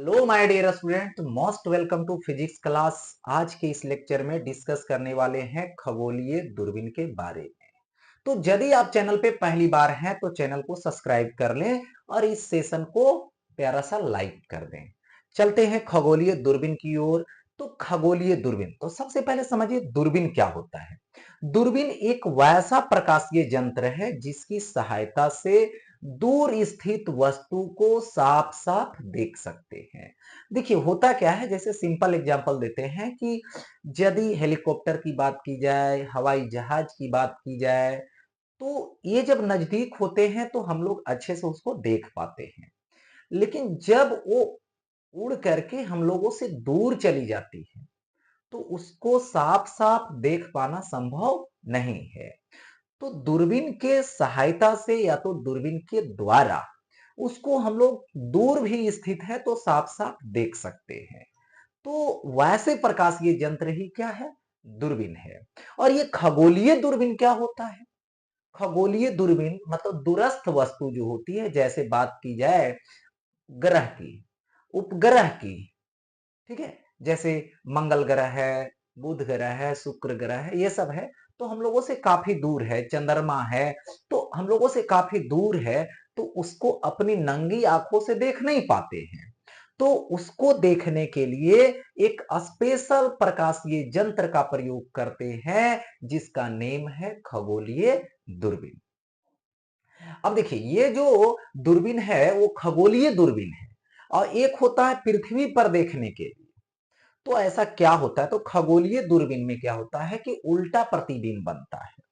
Hello my dear student, most welcome to physics class. आज के इस लेक्चर में डिस्कस करने वाले हैं खगोलीय दूरबीन के बारे में। तो यदि आप चैनल पे पहली बार हैं तो चैनल को सब्सक्राइब कर लें और इस सेशन को प्यारा सा लाइक कर दें। चलते हैं खगोलीय दूरबीन की ओर। तो खगोलीय दूरबीन, तो सबसे पहले समझिए दूरबीन क्या होता है। दूरबीन एक वैसा प्रकाशीय यंत्र है जिसकी सहायता से दूर स्थित वस्तु को साफ साफ देख सकते हैं। देखिए होता क्या है, जैसे सिंपल एग्जांपल देते हैं कि यदि हेलीकॉप्टर की बात की जाए, हवाई जहाज की बात की जाए, तो ये जब नजदीक होते हैं तो हम लोग अच्छे से उसको देख पाते हैं। लेकिन जब वो उड़ करके हम लोगों से दूर चली जाती है तो उसको साफ साफ देख पाना संभव नहीं है। तो दूरबीन के सहायता से या तो दूरबीन के द्वारा उसको हम लोग दूर भी स्थित है तो साफ साफ देख सकते हैं। तो वैसे प्रकाशीय यंत्र ही क्या है, दूरबीन है। और ये खगोलीय दूरबीन क्या होता है? खगोलीय दूरबीन मतलब दूरस्थ वस्तु जो होती है, जैसे बात की जाए ग्रह की, उपग्रह की, ठीक है, जैसे मंगल ग्रह है, बुध ग्रह है, शुक्र ग्रह है, ये सब है तो हम लोगों से काफी दूर है। चंद्रमा है तो हम लोगों से काफी दूर है, तो उसको अपनी नंगी आंखों से देख नहीं पाते हैं। तो उसको देखने के लिए एक स्पेशल प्रकाशीय यंत्र का प्रयोग करते हैं जिसका नेम है खगोलीय दूरबीन। अब देखिए ये जो दूरबीन है वो खगोलीय दूरबीन है और एक होता है पृथ्वी पर देखने के लिए। तो ऐसा क्या होता है, तो खगोलीय दूरबीन में क्या होता है कि उल्टा प्रतिबिंब बनता है।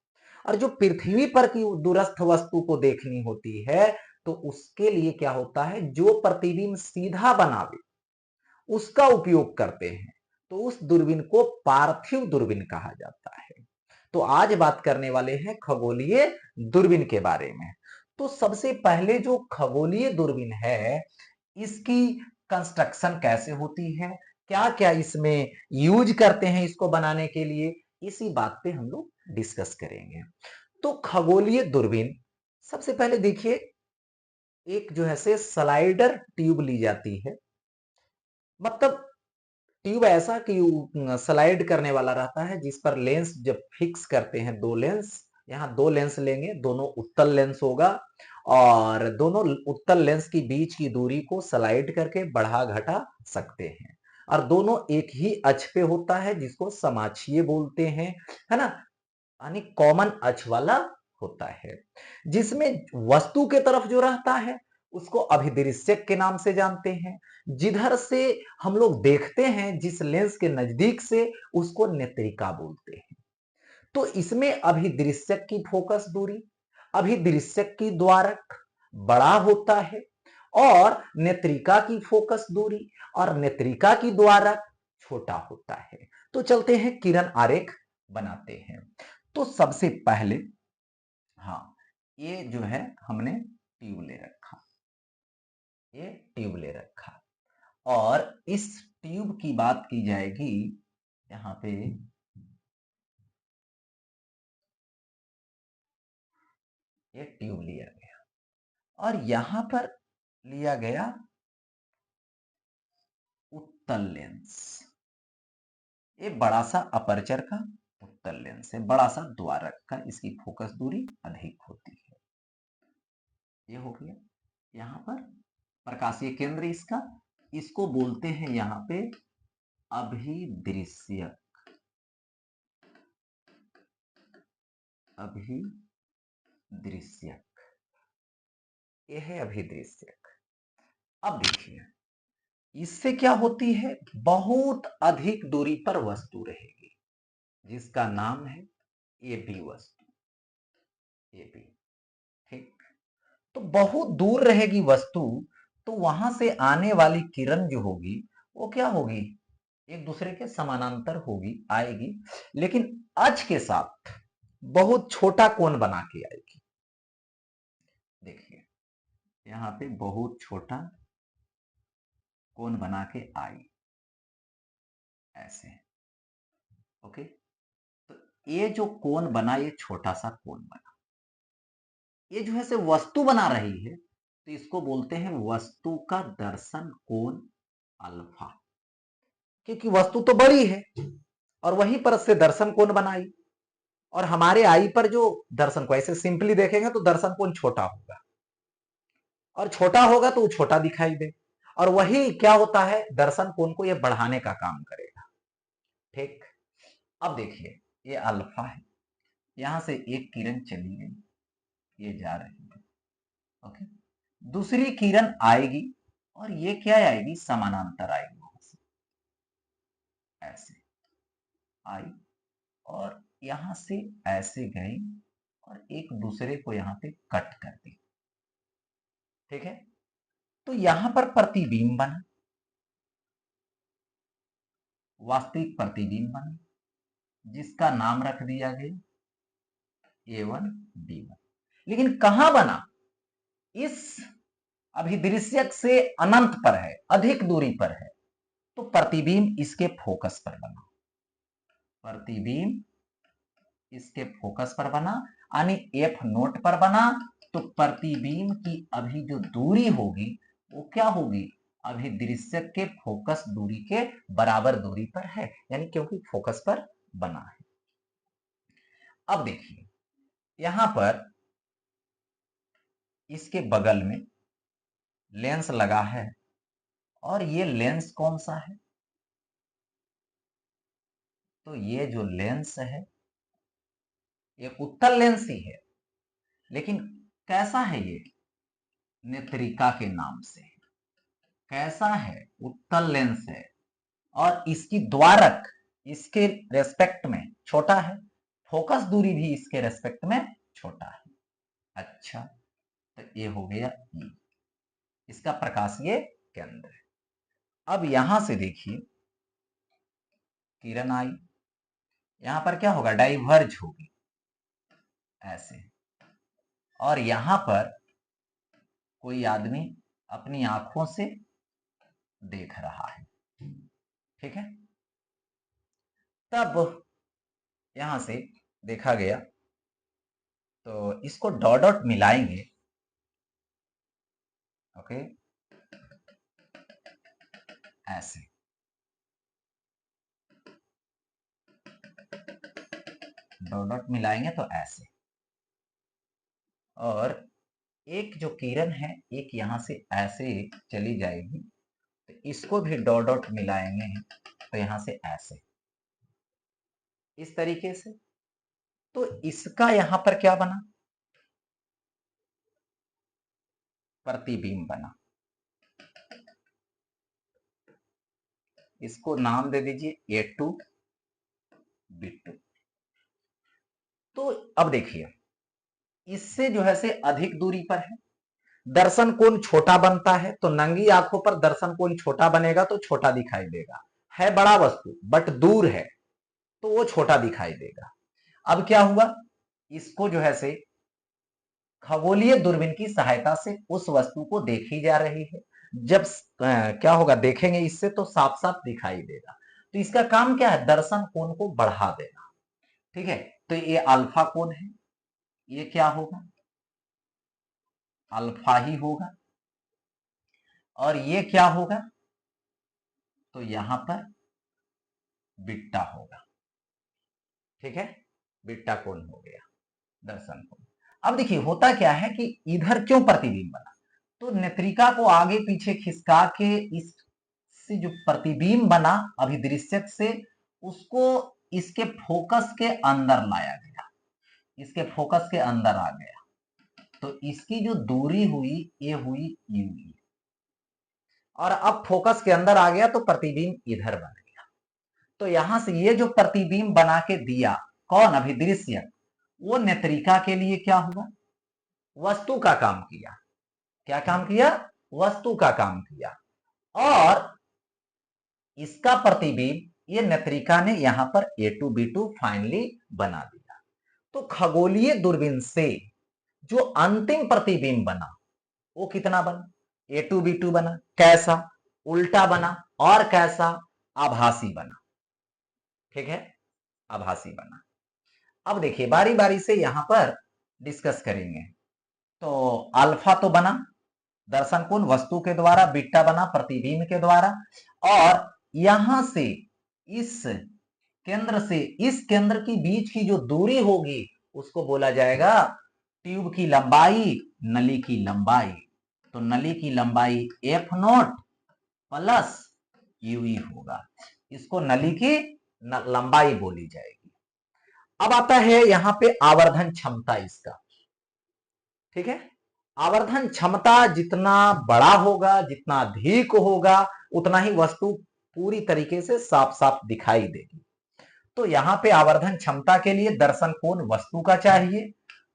और जो पृथ्वी पर की दूरस्थ वस्तु को देखनी होती है तो उसके लिए क्या होता है, जो प्रतिबिंब सीधा बनावे उसका उपयोग करते हैं। तो उस दूरबीन को पार्थिव दूरबीन कहा जाता है। तो आज बात करने वाले हैं खगोलीय दूरबीन के बारे में। तो सबसे पहले जो खगोलीय दूरबीन है इसकी कंस्ट्रक्शन कैसे होती है, क्या क्या इसमें यूज करते हैं इसको बनाने के लिए, इसी बात पे हम लोग डिस्कस करेंगे। तो खगोलीय दूरबीन, सबसे पहले देखिए एक जो है से स्लाइडर ट्यूब ली जाती है। मतलब ट्यूब ऐसा कि स्लाइड करने वाला रहता है जिस पर लेंस जब फिक्स करते हैं, दो लेंस, यहाँ दो लेंस लेंगे, दोनों उत्तल लेंस होगा और दोनों उत्तल लेंस की बीच की दूरी को स्लाइड करके बढ़ा घटा सकते हैं। और दोनों एक ही अक्ष पे होता है जिसको समाक्षीय बोलते हैं, है ना, यानी कॉमन अक्ष वाला होता है। जिसमें वस्तु के तरफ जो रहता है उसको अभिदृश्यक के नाम से जानते हैं। जिधर से हम लोग देखते हैं जिस लेंस के नजदीक से, उसको नेत्रिका बोलते हैं। तो इसमें अभिदृश्यक की फोकस दूरी, अभिदृश्यक की द्वारक बड़ा होता है और नेत्रिका की फोकस दूरी और नेत्रिका की द्वारक छोटा होता है। तो चलते हैं किरण आरेख बनाते हैं। तो सबसे पहले, हाँ, ये जो है हमने ट्यूब ले रखा, ये ट्यूब ले रखा और इस ट्यूब की बात की जाएगी, यहाँ पे ये ट्यूब लिया गया और यहां पर लिया गया उत्तल लेंस। ये बड़ा सा अपर्चर का उत्तल लेंस है, बड़ा सा द्वारक का, इसकी फोकस दूरी अधिक होती है। ये हो गया यहाँ पर प्रकाशीय केंद्र इसका, इसको बोलते हैं यहाँ पे अभिदृश्यक, अभिदृश्यक, ये है अभिदृश्यक। अब देखिए इससे क्या होती है, बहुत अधिक दूरी पर वस्तु रहेगी जिसका नाम है ए बी वस्तु, ए बी, ठीक। तो बहुत दूर रहेगी वस्तु, तो वहां से आने वाली किरण जो होगी वो क्या होगी, एक दूसरे के समानांतर होगी, आएगी, लेकिन अक्ष के साथ बहुत छोटा कोण बना के आएगी। देखिए यहाँ पे बहुत छोटा कोण बना के आई, ऐसे, ओके। तो ये जो कोण बना, ये छोटा सा कोण बना, ये जो है से वस्तु बना रही है तो इसको बोलते हैं वस्तु का दर्शन कोण अल्फा, क्योंकि वस्तु तो बड़ी है और वहीं पर से दर्शन कोण बनाई, और हमारे आई पर जो दर्शन को ऐसे सिंपली देखेंगे तो दर्शन कोण छोटा होगा, और छोटा होगा तो वो छोटा दिखाई दे, और वही क्या होता है, दर्शन कोण को ये बढ़ाने का काम करेगा। ठीक, अब देखिए ये अल्फा है, यहां से एक किरण चली गई, ये जा रही है, ओके, दूसरी किरण आएगी और ये क्या आएगी, समानांतर आएगी, वहां से ऐसे आई और यहां से ऐसे गई और एक दूसरे को यहां पे कट कर दी। ठीक है, तो यहां पर प्रतिबिंब बना, वास्तविक प्रतिबिंब बना, जिसका नाम रख दिया गया A1 B1। लेकिन कहां बना, इस अभिदृश्यक से अनंत पर है, अधिक दूरी पर है, तो प्रतिबिंब इसके फोकस पर बना, प्रतिबिंब इसके फोकस पर बना, यानी F नोट पर बना, तो प्रतिबिंब की अभी जो दूरी होगी वो क्या होगी, अभिदृश्यक के फोकस दूरी के बराबर दूरी पर है, यानी क्योंकि फोकस पर बना है। अब देखिए यहां पर इसके बगल में लेंस लगा है, और ये लेंस कौन सा है, तो ये जो लेंस है ये उत्तल लेंस ही है, लेकिन कैसा है ये, नेत्रिका के नाम से। कैसा है, उत्तल लेंस है, और इसकी द्वारक इसके रेस्पेक्ट में छोटा है, फोकस दूरी भी इसके रेस्पेक्ट में छोटा है। अच्छा, तो ये हो गया E, इसका प्रकाशीय केंद्र है। अब यहां से देखिए किरण आई, यहां पर क्या होगा, डाइवर्ज होगी ऐसे, और यहां पर कोई आदमी अपनी आंखों से देख रहा है। ठीक है, तब यहां से देखा गया, तो इसको डॉट डॉट मिलाएंगे, ओके, ऐसे डॉट डॉट मिलाएंगे तो ऐसे, और एक जो किरण है एक यहां से ऐसे चली जाएगी, तो इसको भी डॉट डॉट मिलाएंगे तो यहां से ऐसे, इस तरीके से, तो इसका यहां पर क्या बना, प्रतिबिंब बना। इसको नाम दे दीजिए A2 B2। तो अब देखिए इससे जो है से अधिक दूरी पर है, दर्शन कोण छोटा बनता है, तो नंगी आंखों पर दर्शन कोण छोटा बनेगा तो छोटा दिखाई देगा, है बड़ा वस्तु बट दूर है तो वो छोटा दिखाई देगा। अब क्या हुआ, इसको जो है से खगोलीय दूरबीन की सहायता से उस वस्तु को देखी जा रही है, जब क्या होगा, देखेंगे इससे तो साफ साफ दिखाई देगा, तो इसका काम क्या है, दर्शन कोण को बढ़ा देना। ठीक है, तो ये अल्फा कोण है, ये क्या होगा, अल्फा ही होगा, और ये क्या होगा, तो यहां पर बीटा होगा। ठीक है, बीटा कोण हो गया, दर्शन कोण। अब देखिए होता क्या है कि इधर क्यों प्रतिबिंब बना, तो नेत्रिका को आगे पीछे खिसका के इस से जो प्रतिबिंब बना अभिदृश्यक से, उसको इसके फोकस के अंदर लाया गया, इसके फोकस के अंदर आ गया, तो इसकी जो दूरी हुई ये हुई यूवी, और अब फोकस के अंदर आ गया तो प्रतिबिंब इधर बन गया। तो यहां से ये जो प्रतिबिंब बना के दिया कौन, अभिदृश्य, वो नेत्रिका के लिए क्या हुआ, वस्तु का काम किया। क्या काम किया, वस्तु का काम किया, और इसका प्रतिबिंब ये नेत्रिका ने यहां पर A2 B2 फाइनली बना दिया। तो खगोलीय दूरबीन से जो अंतिम प्रतिबिंब बना वो कितना बना, A2 B2 बना। कैसा, उल्टा बना, और कैसा, आभासी बना। ठीक है, आभासी बना। अब देखिए बारी बारी से यहां पर डिस्कस करेंगे। तो अल्फा तो बना, दर्शन कोण वस्तु के द्वारा, बीटा बना प्रतिबिंब के द्वारा, और यहां से इस केंद्र से इस केंद्र की बीच की जो दूरी होगी उसको बोला जाएगा ट्यूब की लंबाई, नली की लंबाई। तो नली की लंबाई एफ नॉट प्लस यूई होगा, इसको नली की लंबाई बोली जाएगी। अब आता है यहां पे आवर्धन क्षमता इसका, ठीक है। आवर्धन क्षमता जितना बड़ा होगा, जितना अधिक होगा, उतना ही वस्तु पूरी तरीके से साफ साफ दिखाई देगी। तो यहां पे आवर्धन क्षमता के लिए दर्शन कोण वस्तु का चाहिए,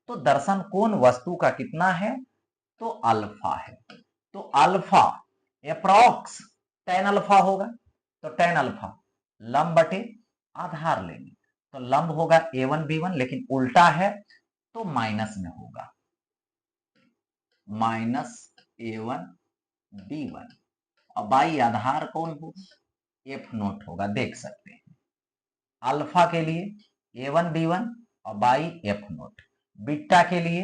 तो दर्शन कोण वस्तु का कितना है, तो अल्फा है। तो अल्फा अप्रॉक्स टेन अल्फा होगा, तो टेन अल्फा लंब बटे आधार लेंगे, तो लंब होगा A1 B1, लेकिन उल्टा है तो माइनस में होगा, माइनस A1 B1, और बाई आधार कौन होगा, एफ नोट होगा। देख सकते हैं अल्फा के लिए A1 B1 और बाई एफ नोट, बीटा के लिए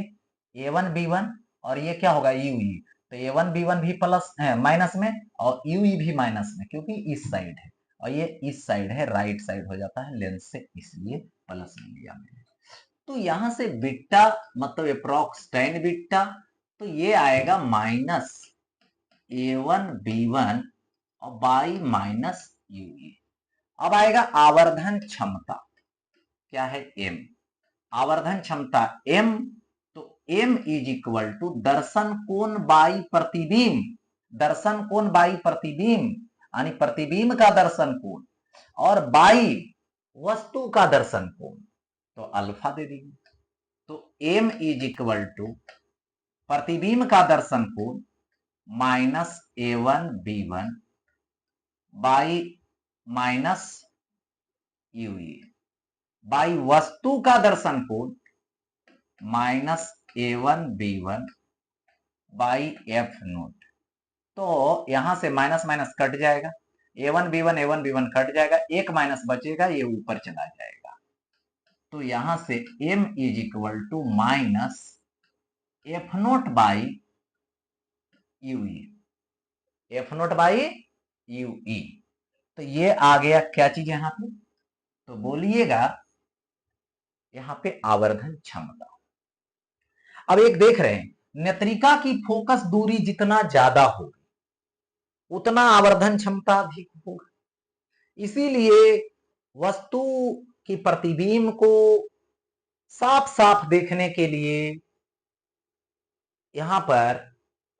A1 B1 और ये क्या होगा UE, तो A1 B1 भी प्लस माइनस में और UE भी माइनस में, क्योंकि इस साइड है और ये इस साइड है, राइट साइड हो जाता है लेंस से, इसलिए प्लस में लिया मैंने। तो यहां से बीटा मतलब अप्रॉक्स टेन बीटा, तो ये आएगा माइनस A1 B1 और बाई माइनस UE। अब आएगा आवर्धन क्षमता, क्या है M, आवर्धन क्षमता M, तो M इज इक्वल टू दर्शन कोण बाई प्रतिबिंब, दर्शन कोण बाई प्रतिबिंब यानी प्रतिबिंब का दर्शन कोण और बाई वस्तु का दर्शन कोण, तो अल्फा दे देंगे। तो M इज इक्वल टू प्रतिबिंब का दर्शन कोण minus A1 B1 by minus UE by वस्तु का दर्शन कोण minus A1 B1 by F note. तो यहां से माइनस माइनस कट जाएगा, A1 B1 कट जाएगा, एक माइनस बचेगा, ये ऊपर चला जाएगा। तो यहां से M is equal to minus f naught by UE, f naught by UE। तो ये आ गया क्या चीज यहां पे, तो बोलिएगा यहां पे आवर्धन क्षमता। अब एक देख रहे हैं नेत्रिका की फोकस दूरी जितना ज्यादा होगी उतना आवर्धन क्षमता अधिक होगा, इसीलिए वस्तु की प्रतिबिंब को साफ साफ देखने के लिए यहां पर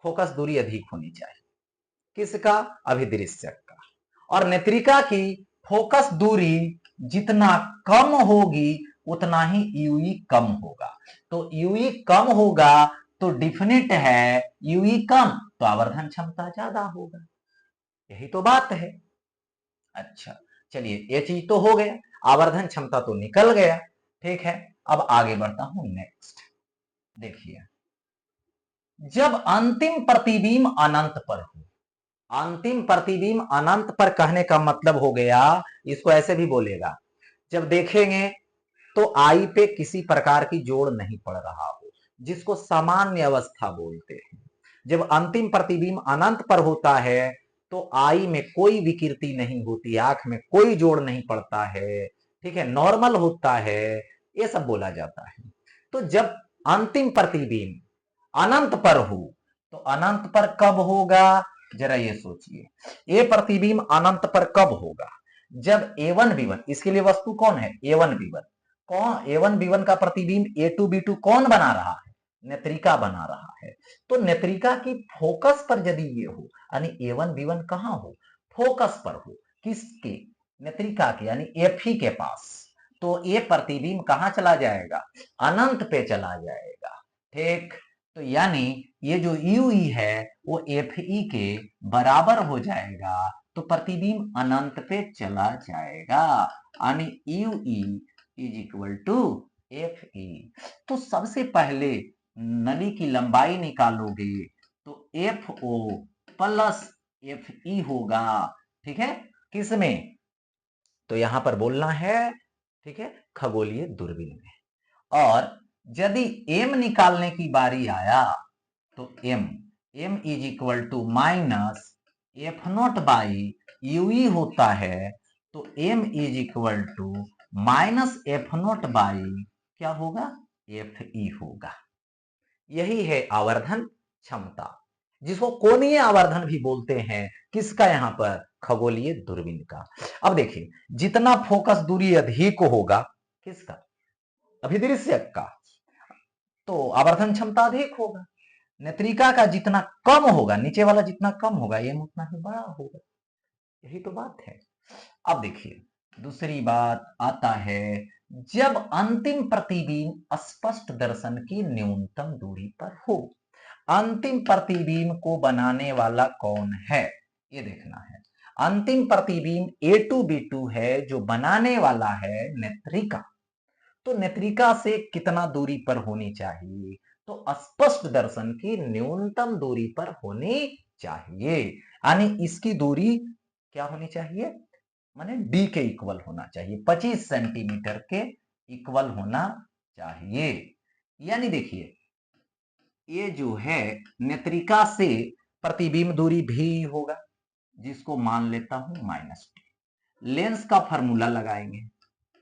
फोकस दूरी अधिक होनी चाहिए, किसका, अभिदृश्यक का। और नेत्रिका की फोकस दूरी जितना कम होगी उतना ही यूई कम होगा, तो यूई कम होगा तो डिफिनिट है यूई कम तो आवर्धन क्षमता ज्यादा होगा, यही तो बात है। अच्छा चलिए ये चीज तो हो गया, आवर्धन क्षमता तो निकल गया, ठीक है। अब आगे बढ़ता हूं नेक्स्ट, देखिए जब अंतिम प्रतिबिंब अनंत पर हो, अंतिम प्रतिबिंब अनंत पर कहने का मतलब हो गया, इसको ऐसे भी बोलेगा, जब देखेंगे तो आई पे किसी प्रकार की जोड़ नहीं पड़ रहा हो, जिसको सामान्य अवस्था बोलते हैं। जब अंतिम प्रतिबिंब अनंत पर होता है तो आई में कोई विकृति नहीं होती, आंख में कोई जोड़ नहीं पड़ता है, ठीक है, नॉर्मल होता है, ये सब बोला जाता है। तो जब अंतिम प्रतिबिंब अनंत पर हो तो अनंत पर कब होगा, जरा ये सोचिए, ये प्रतिबिंब अनंत पर कब होगा, जब A1 B1, इसके लिए वस्तु कौन है, A1 B1, कौन A1 B1 का प्रतिबिंब A2 B2 कौन बना रहा है, नेत्रिका बना रहा है। तो नेत्रिका की फोकस पर यदि ये हो यानी A1 B1 कहां हो, फोकस पर हो, किसके, नेत्रिका के यानी एफी के पास, तो ये प्रतिबिंब कहां चला जाएगा, अनंत पे चला जाएगा, ठीक। तो यानी ये जो यूई है वो एफ ई के बराबर हो जाएगा, तो प्रतिबिंब अनंत पे चला जाएगा, यानी u e is equal to f e. तो सबसे पहले नली की लंबाई निकालोगे तो f o plus f e होगा, ठीक है, किसमें, तो यहां पर बोलना है, ठीक है, खगोलीय दूरबीन में। और यदि m निकालने की बारी आया तो m m is equal to minus f naught by u e होता है, तो m is equal to minus f naught by क्या होगा, एफ ई होगा। यही है आवर्धन क्षमता, जिसको कोणीय आवर्धन भी बोलते हैं। किसका, यहां पर खगोलीय दूरबीन का। अब देखिए, जितना फोकस दूरी अधिक होगा, किसका, अभिदृश्यक का, तो आवर्धन क्षमता अधिक होगा। नेत्रिका का जितना कम होगा, नीचे वाला जितना कम होगा, एम उतना ही बड़ा होगा। यही तो बात है। अब देखिए, दूसरी बात आता है, जब अंतिम प्रतिबिंब स्पष्ट दर्शन की न्यूनतम दूरी पर हो। अंतिम प्रतिबिंब को बनाने वाला कौन है, ये देखना है। अंतिम प्रतिबिंब A2B2 है, जो बनाने वाला है नेत्रिका। तो नेत्रिका से कितना दूरी पर होनी चाहिए, तो स्पष्ट दर्शन की न्यूनतम दूरी पर होनी चाहिए। यानी इसकी दूरी क्या होनी चाहिए, माने डी के इक्वल होना चाहिए, 25 सेंटीमीटर के इक्वल होना चाहिए। यानी देखिए, ये जो है नेत्रिका से प्रतिबिंब दूरी भी होगा, जिसको मान लेता हूं -2। लेंस का फॉर्मूला लगाएंगे,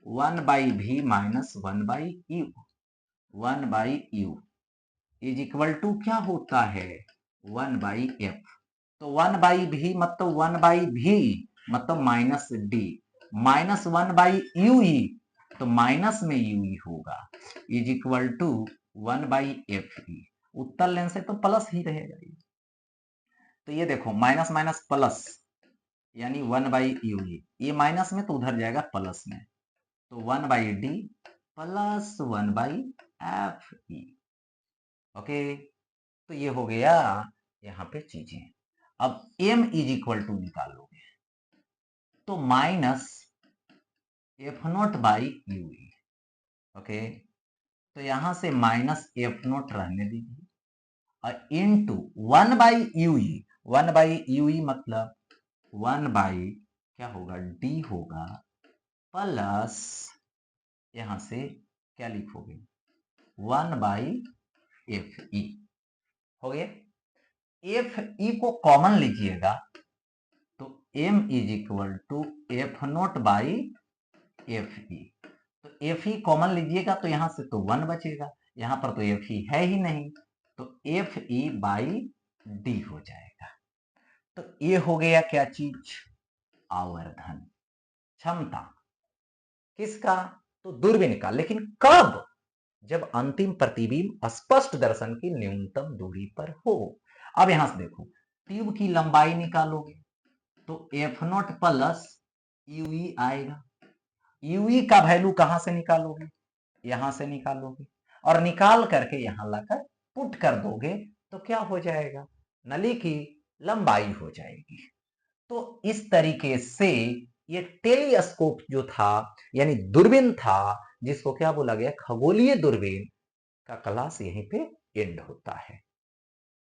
1/v minus 1/u, 1/u is equal to क्या होता है, 1/f। तो 1/v मतलब 1/v मतलब -d, माइनस 1/ue, तो माइनस में ue होगा, इज इक्वल टू 1/fe। उत्तल लेंस है तो प्लस ही रहेगा ये। तो ये देखो, माइनस माइनस प्लस, यानी 1/ue, ये माइनस में तो उधर जाएगा प्लस में, तो 1/d प्लस 1/fe। ओके, तो ये हो गया यहाँ पे चीजें। अब m इज इक्वल टू निकालोगे, तो minus f naught by u e. Okay, तो यहां से माइनस एफ नोट रहने दीजिए, और इंटू 1/यूई। 1/यूई मतलब 1/ क्या होगा, डी होगा, प्लस यहां से क्या लिखोगे, 1/fe हो गया। एफ ई को कॉमन लीजिएगा, तो m is equal to f naught by f e. तो एफ ई कॉमन लीजिएगा, तो यहां से तो 1 बचेगा, यहां पर तो एफ ई है ही नहीं, तो एफ ई बाई डी हो जाएगा। तो ये हो गया क्या चीज, आवर्धन क्षमता। किसका, तो दूरबीन का। लेकिन कब, जब अंतिम प्रतिबिंब स्पष्ट दर्शन की न्यूनतम दूरी पर हो। अब यहां से देखो, ट्यूब की लंबाई निकालोगे, तो एफ नोट प्लस यूई आएगा। यूई का वैल्यू कहां से निकालोगे, यहां से निकालोगे, और निकाल करके यहां लाकर पुट कर दोगे, तो क्या हो जाएगा, नली की लंबाई हो जाएगी। तो इस तरीके से ये टेलीस्कोप जो था, यानी दूरबीन था, जिसको क्या बोला गया, खगोलीय दूरबीन, का क्लास यहीं पे एंड होता है।